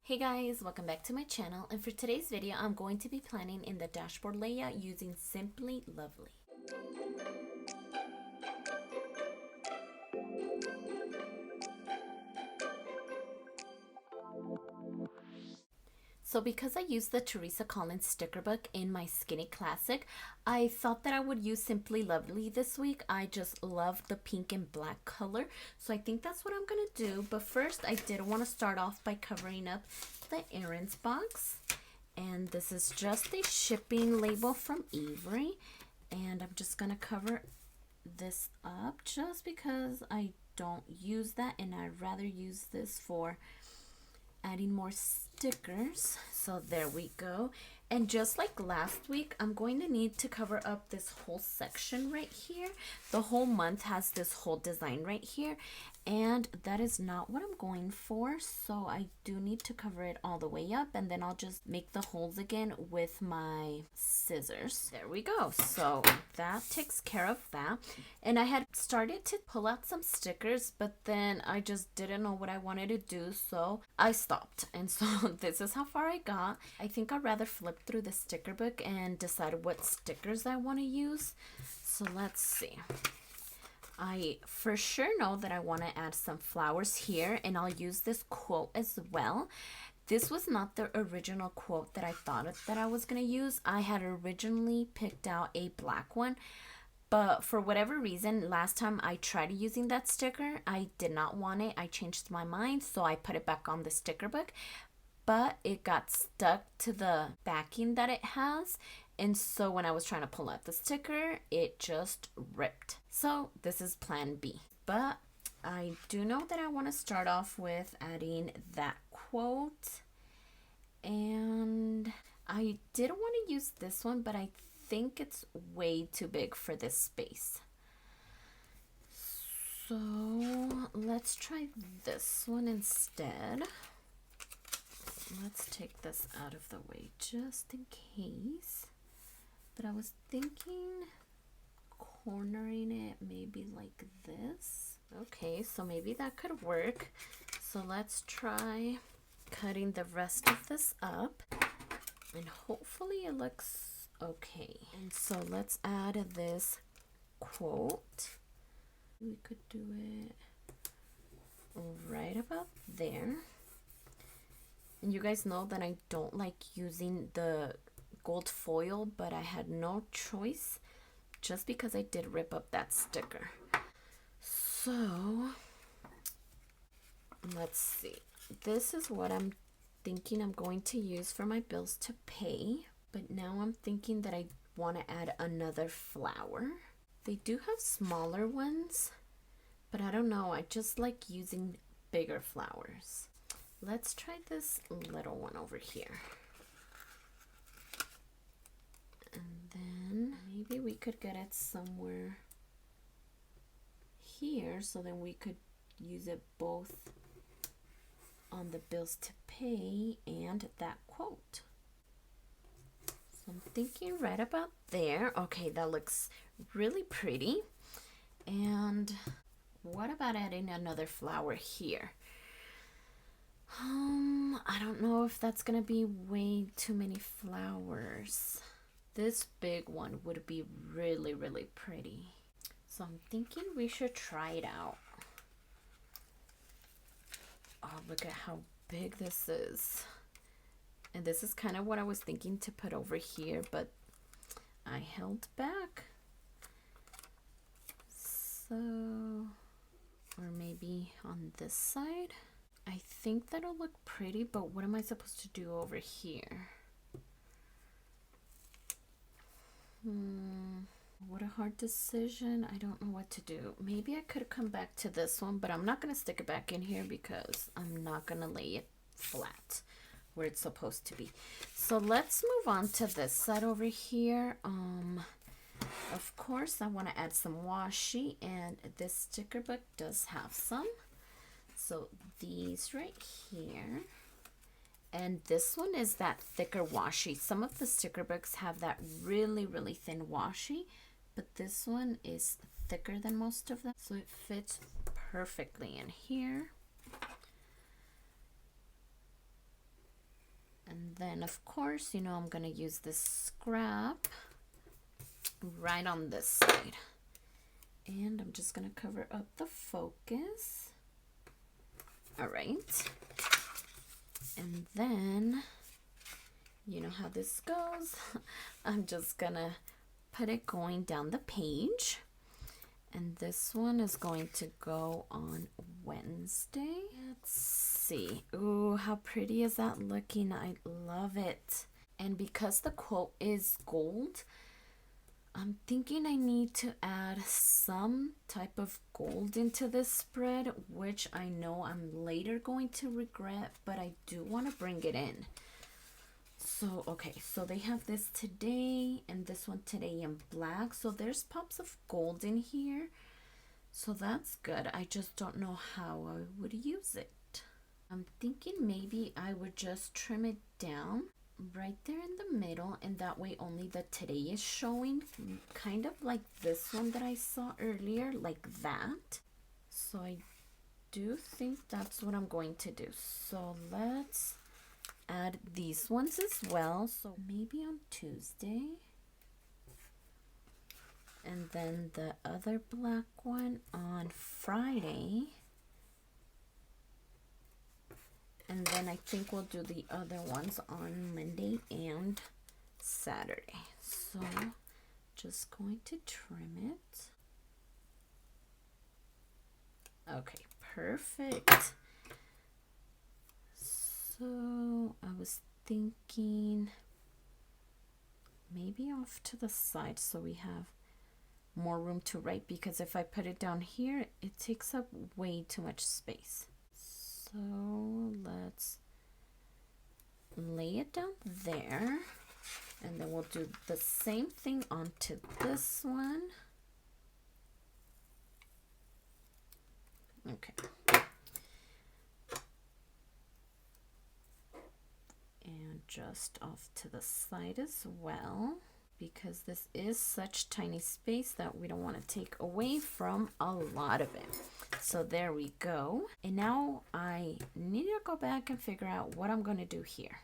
Hey guys, welcome back to my channel, and for today's video I'm going to be planning in the dashboard layout using Simply Lovely. So because I used the Teresa Collins sticker book in my Skinny Classic, I thought that I would use Simply Lovely this week. I just love the pink and black color, so I think that's what I'm gonna do. But first, I did want to start off by covering up the errands box. And this is just a shipping label from Avery. And I'm just gonna cover this up just because I don't use that, and I'd rather use this for adding more stickers. So there we go. And just like last week, I'm going to need to cover up this whole section right here. The whole month has this whole design right here, and that is not what I'm going for, so I do need to cover it all the way up, and then I'll just make the holes again with my scissors. There we go. So that takes care of that. And I had started to pull out some stickers, but then I just didn't know what I wanted to do, so I stopped. And so this is how far I got. I think I'd rather flip through the sticker book and decide what stickers I want to use. So let's see. I for sure know that I want to add some flowers here, and I'll use this quote as well. This was not the original quote that I thought that I was going to use. I had originally picked out a black one, but for whatever reason, last time I tried using that sticker, I did not want it. I changed my mind, so I put it back on the sticker book, but it got stuck to the backing that it has. And so when I was trying to pull out the sticker, it just ripped. So this is plan B. But I do know that I want to start off with adding that quote. And I did want to use this one, but I think it's way too big for this space. So let's try this one instead. Let's take this out of the way just in case. But I was thinking cornering it maybe like this. Okay, so maybe that could work. So let's try cutting the rest of this up, and hopefully it looks okay. And so let's add this quote. We could do it right about there. And you guys know that I don't like using the gold foil, but I had no choice just because I did rip up that sticker. So let's see. This is what I'm thinking I'm going to use for my bills to pay, but now I'm thinking that I want to add another flower. They do have smaller ones, but I don't know. I just like using bigger flowers. Let's try this little one over here. And then maybe we could get it somewhere here, so then we could use it both on the bills to pay and that quote. So I'm thinking right about there. Okay, that looks really pretty. And what about adding another flower here? I don't know if that's gonna be way too many flowers. This big one would be really, really pretty. So I'm thinking we should try it out. Oh, look at how big this is. And this is kind of what I was thinking to put over here, but I held back. So, or maybe on this side. I think that'll look pretty, but what am I supposed to do over here? What a hard decision. I don't know what to do. Maybe I could come back to this one, but I'm not going to stick it back in here because I'm not going to lay it flat where it's supposed to be. So let's move on to this side over here. Of course, I want to add some washi, and this sticker book does have some. So these right here. And this one is that thicker washi. Some of the sticker books have that really, really thin washi, but this one is thicker than most of them. So it fits perfectly in here. then of course, you know, I'm gonna use this scrap right on this side. And I'm just gonna cover up the focus. All right. And then, you know how this goes. I'm just gonna put it going down the page. And this one is going to go on Wednesday. Let's see. Ooh, how pretty is that looking? I love it. And because the quote is gold, I'm thinking I need to add some type of gold into this spread, which I know I'm later going to regret, but I do want to bring it in. So, okay, so they have this today and this one today in black. So there's pops of gold in here. So that's good. I just don't know how I would use it. I'm thinking maybe I would just trim it down right there in the middle, and that way only the today is showing, kind of like this one that I saw earlier, like that. So I do think that's what I'm going to do. So let's add these ones as well. So maybe on Tuesday, and then the other black one on Friday. And then I think we'll do the other ones on Monday and Saturday. So just going to trim it. Okay, perfect. So I was thinking maybe off to the side so we have more room to write, because if I put it down here, it takes up way too much space. So let's lay it down there, and then we'll do the same thing onto this one. Okay. And just off to the side as well, because this is such tiny space that we don't want to take away from a lot of it. So there we go. And now I need to go back and figure out what I'm going to do here.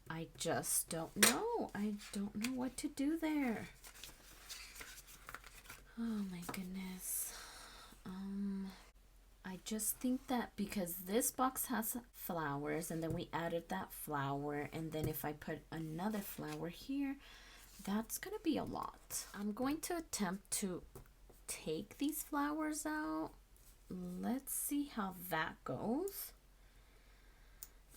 I just don't know. I don't know what to do there. Oh my goodness. I just think that because this box has flowers, and then we added that flower, and then if I put another flower here, that's going to be a lot. I'm going to attempt to take these flowers out. Let's see how that goes.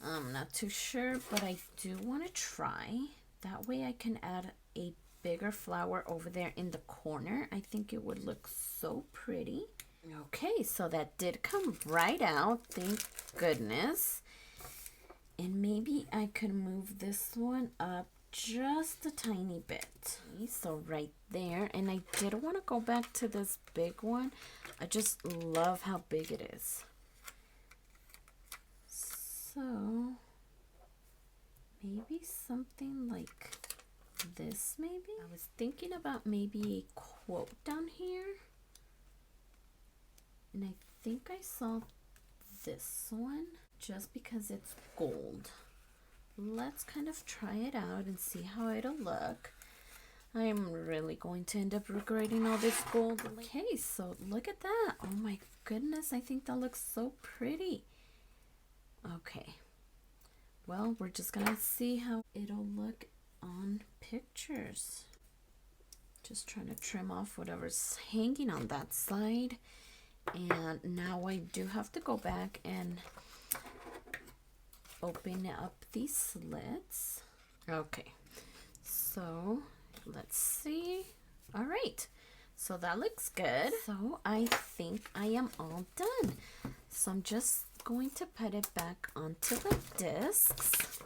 I'm not too sure, but I do want to try. That way I can add a bigger flower over there in the corner. I think it would look so pretty. Okay, so that did come right out. Thank goodness. And maybe I could move this one up just a tiny bit. Okay, so right there. And I did want to go back to this big one. I just love how big it is. So maybe something like this maybe. I was thinking about maybe a quote down here. And I think I saw this one just because it's gold. Let's kind of try it out and see how it'll look. I am really going to end up regretting all this gold. Okay, so look at that. Oh my goodness, I think that looks so pretty. Okay, well, we're just gonna see how it'll look on pictures. Just trying to trim off whatever's hanging on that side. And now I do have to go back and open up these slits. Okay, so let's see. All right, so that looks good. So I think I am all done. So I'm just going to put it back onto the discs.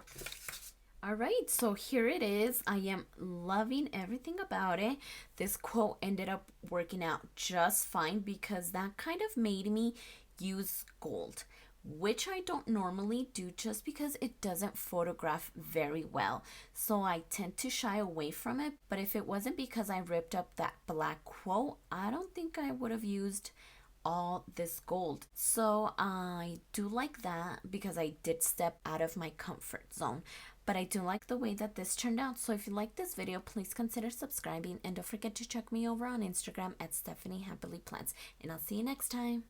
All right, so here it is. I am loving everything about it. This quote ended up working out just fine because that kind of made me use gold, which I don't normally do just because it doesn't photograph very well. So I tend to shy away from it. But if it wasn't because I ripped up that black quote, I don't think I would have used all this gold. So I do like that because I did step out of my comfort zone. But I do like the way that this turned out. So if you like this video, please consider subscribing and don't forget to check me over on Instagram at stephanyhappilyplans. And I'll see you next time.